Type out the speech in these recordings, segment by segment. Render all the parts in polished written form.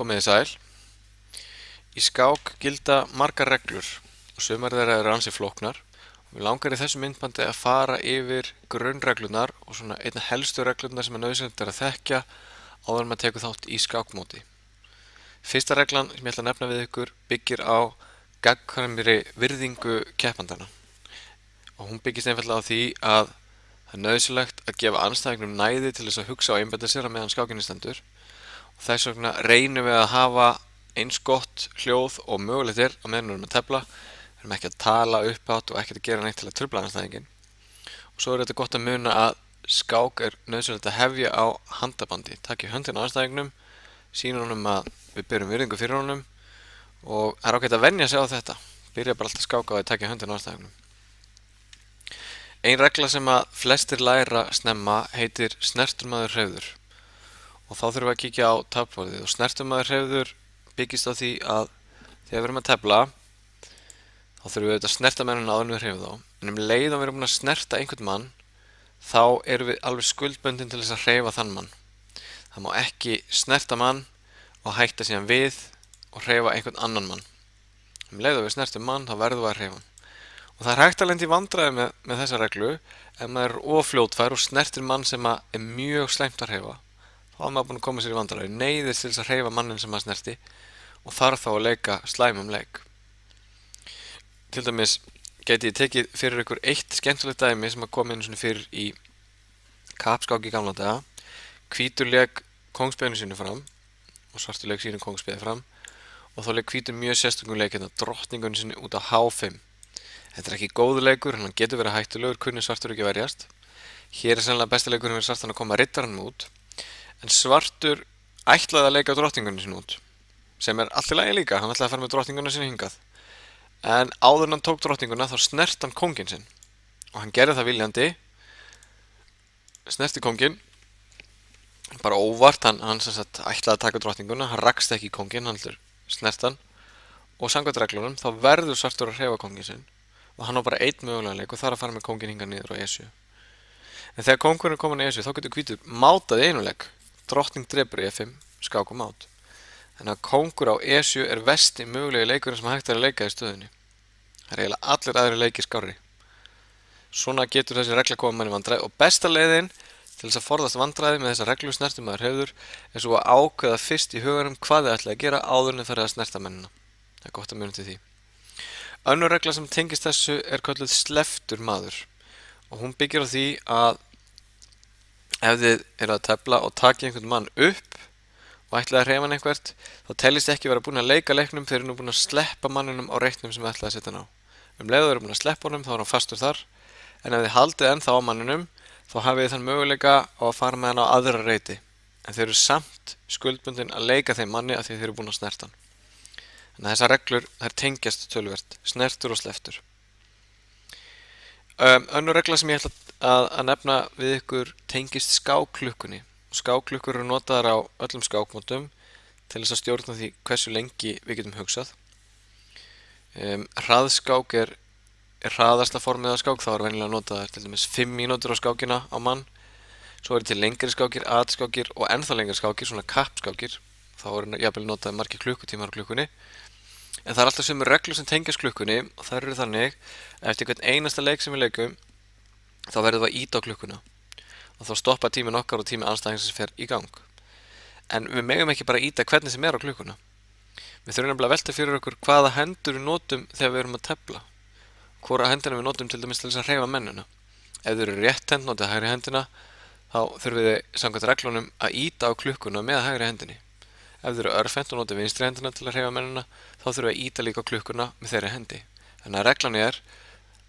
Komið þið sæl. Í skák gilda margar reglur og sumar þeirra eru ansi flóknar. Mig langar í þessu myndbandi að fara yfir grunnreglunar og svona einna helstu reglurnar sem nauðsynlegt er að þekkja áður en maður tekur þátt í skákmóti. Fyrsta reglan sem ég ætla að nefna við ykkur byggir á gagnkvæmri virðingu keppandana. Og hún byggist einfaldlega á því að það er nauðsynlegt að gefa andstæðingnum næði til þess að hugsa og einbeita sér á meðan skákinni stendur. Og þess vegna reynum við að hafa eins gott hljóð og mögulegt er á meðan við erum að tefla. Við erum ekki að tala upphátt og ekki að gera neitt til að trufla andstæðinginn. Og svo er þetta gott að muna að skák er nauðsynlegt að hefja á handabandi. Takið höndina á andstæðingnum, sýna honum að við berum virðingu fyrir honum og það er ágætt að venja sig á þetta. Byrja bara alltaf að skáka á að takja höndina á andstæðingnum. Ein regla sem að flestir læra snemma heitir snerturmaður hreyfður. Og þá þurfum við að kíkja á tapborðið og snerturmaður hreyfður byggist á því að þegar við erum að tefla þá þurfum við að snerta mennina áður en við hreyfum þá. En leið og við erum búin að snerta einhvern mann þá erum við alveg skuldbundin til þess að hreyfa þann mann. Það má ekki snerta mann og hætta síðan við og hreyfa einhvern annan mann. Leið og við snertum mann þá verðum við að hreyfa hann. Og það er hægt að lenda í vandræði með þessa reglu ef maður er ofljótfær og snertir mann sem er mjög slæmt að hreyfa. Þá er maður búin að koma sér í vandræði, neyðist til þess að hreyfa mannin sem maður snerti og þarf þá að leika slæmum leik. Til dæmis geti ég tekið fyrir ykkur eitt skemmtilegt dæmi sem kom einu sinni fyrir í kappskák í gamla daga. Hvítur lék kóngsbeiðinu sínu fram og svartur lék sínu kóngsbeiði fram og þá lék hvítur mjög sérstökum leik drottningunni sinni út á H5. Þetta er ekki góður leikur, hann getur verið hættulegur, kunni svartur ekki verjast. Hér er sennilega besti leikur fyrir svartan að koma riddaranum út. En svartur ætlaði að leika drottningunni sinni út, sem er allt í lagi líka, hann ætlaði að fara með drottningunni sinni hingað. En áður en hann tók drottninguna þá snert hann kónginn sinn. Og hann gerði það viljandi, snerti kónginn, bara óvart, hann sem sagt ætlaði að taka drottninguna, hann rakst ekki í kónginn, hann snert hann. Og samkvæmt reglunum þá verður svartur að hreyfa kónginn sinn. Og hann á bara einn mögulegan leik og það er að fara með kónginn hingað niður á E7. En þegar kóngurinn er komin á E7 þá getur hvítur mátað í einu leik. Drottning drepur E5, skák og mát. Þannig að kóngur á E7 er versti mögulegi leikurinn sem hægt er að leika í stöðunni. Það er eiginlega allir aðrir leikir skárri. Svona getur þessi regla koma manni í vandræði og besta leiðin til þess að forðast vandræði með þessa reglu snertumaður hreyfður er svo að ákveða fyrst í huganum hvað þið ætlaði að gera áður en þið farið að snerta mennina. Það er gott að muna til því. Önnur regla sem tengist þessu er kölluð slepptur maður og hún byggir á því að ef þið eru að tefla og taki einhvern mann upp og ætlaði að hreyfa hann eitthvert þá teljist ekki vera búin að leika leiknum þegar nú búin að sleppa manninum á reitnum sem þið ætlaði að setja hann á. Leið og þið eru búin að sleppa honum þá er hann fastur þar en ef þið haldið ennþá á manninum þá hafið þið þann möguleika á að fara með hann á aðra reiti en þeir eru samt skuldbundin að leika þeim manni af því þeir eru búin að snerta hann. Þannig að þessar reglur þær tengjast töluvert, snertur og slepptur. Önnur regla sem ég ætla að nefna við ykkur tengist skákklukkunni. Skákklukkur eru notaðar á öllum skákmótum til þess að stjórna því hversu lengi við getum hugsað. Hraðskák er hraðasta formið af skák, þá er venjulega notaðar til dæmis 5 mínútur á skákina á mann. Svo eru til lengri skákir, atskákir og ennþá lengri skákir, svona kappskákir. Þá eru jafnvel notaðar margir klukkutímar á klukkunni. En það er alltaf sömu reglur sem tengjast klukkunni og það eru þannig að eftir hvern einasta leik sem við leikum þá verðum við að ýta á klukkuna og þá stoppa tíminn okkar og tími andstæðingsins fer í gang. En við megum ekki bara ýta hvernig sem er á klukkuna. Við þurfum nefnilega að velta fyrir okkur hvaða hendur við notum þegar við erum að tefla. Hvora hendina við notum til dæmis til þess að hreyfa mennina. Ef þau eru rétt hend notið hægri hendina þá þurfum við samkvæmt reglunum að ýta á klukkuna með hægri hendinni. Ef þið eru örfend og notið vinstri hendina til að hreyfa mennina, þá þurfum við að ýta líka á klukkuna með þeirri hendi. Þannig að reglan er,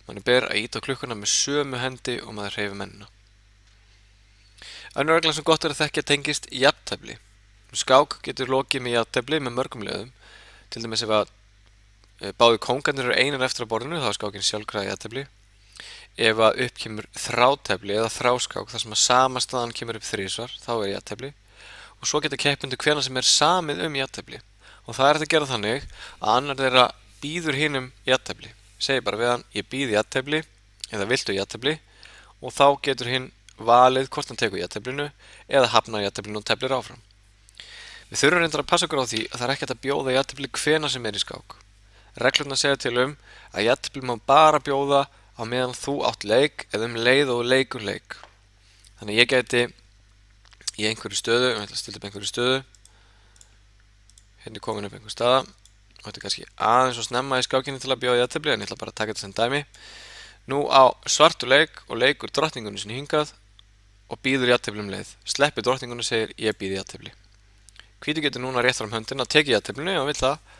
manni ber að ýta á klukkuna með sömu hendi og maður hreyfi mennina. Önnur reglan sem gott er að þekkja tengist jafntefli. Skák getur lokið með jafntefli með mörgum leiðum. Til dæmis ef að báðir kóngarnir eru einir eftir á borðinu, þá er skákin sjálfkrafa jafntefli. Ef að upp kemur þrátefli eða þráskák þar sem að sama staðan kemur upp þrisvar, þá er jafntefli. Og svo geta keppendur hvenær sem er samið jafntefli. Og það er þetta að gera þannig að annar þeirra býður hinum jafntefli. Segir bara við hann, ég býð jafntefli eða viltu jafntefli og þá getur hinn valið hvort hann tekur jafnteflinu eða hafnar jafnteflinu og teflir áfram. Við þurfum reyndar að passa okkur á því að það er ekki hægt að bjóða jafntefli hvenær sem er í skák. Reglurnar segja til að jafntefli má bara bjóða á meðan þú átt leik eða leið og leikur leik. Þannig ég gæti í einhverju stöðu, ég ætla að stilla upp einhverju stöðu, hérna er komin upp einhver staða og þetta er kannski aðeins og snemma í skákinni til að bjóða jafntefli, en ég ætla bara að taka þetta sem dæmi. Nú á svartur leik og leikur drottningunni sinni hingað og býður jafntefli leið. Sleppi drottningunni, segir ég býði jafntefli. Hvítur getur núna rétt fram höndina, tekið jafnteflinu ef hann vill það,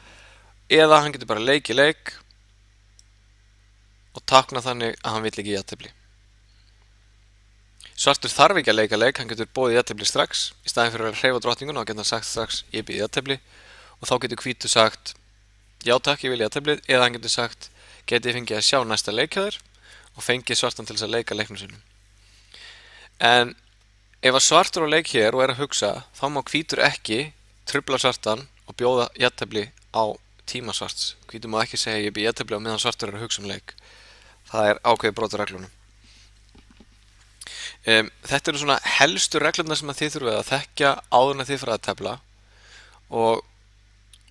eða hann getur bara leikið leik og táknað þannig að hann vill ekki jafntefli. Svartur þarf ekki að leika leik, hann getur boðið jafntefli strax, í staðinn fyrir að hreyfa drottninguna og getur hann sagt strax ég býði jafntefli og þá getur hvítur sagt já takk, ég vil jafnteflið, eða hann getur sagt geti ég fengið að sjá næsta leik hjá þér og fengið svartan til þess að leika leiknum sínum. En ef að svartur á leik hér og er að hugsa, þá má hvítur ekki trufla svartan og bjóða jafntefli á tíma svarts. Hvítur má ekki segja ég býði jafntefli á meðan svartur er að hugsa leik. Það er ákveðið brot á reglunum. Þetta eru svona helstu reglurnar sem þið þurfið að þekkja áður en þið farið að tefla og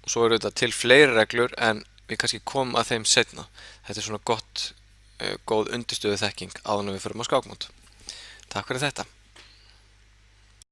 svo eru þetta til fleiri reglur en við kannski komum að þeim seinna. Þetta er svona góð undirstöðu þekking áður en við förum á skákmót. Takk fyrir þetta.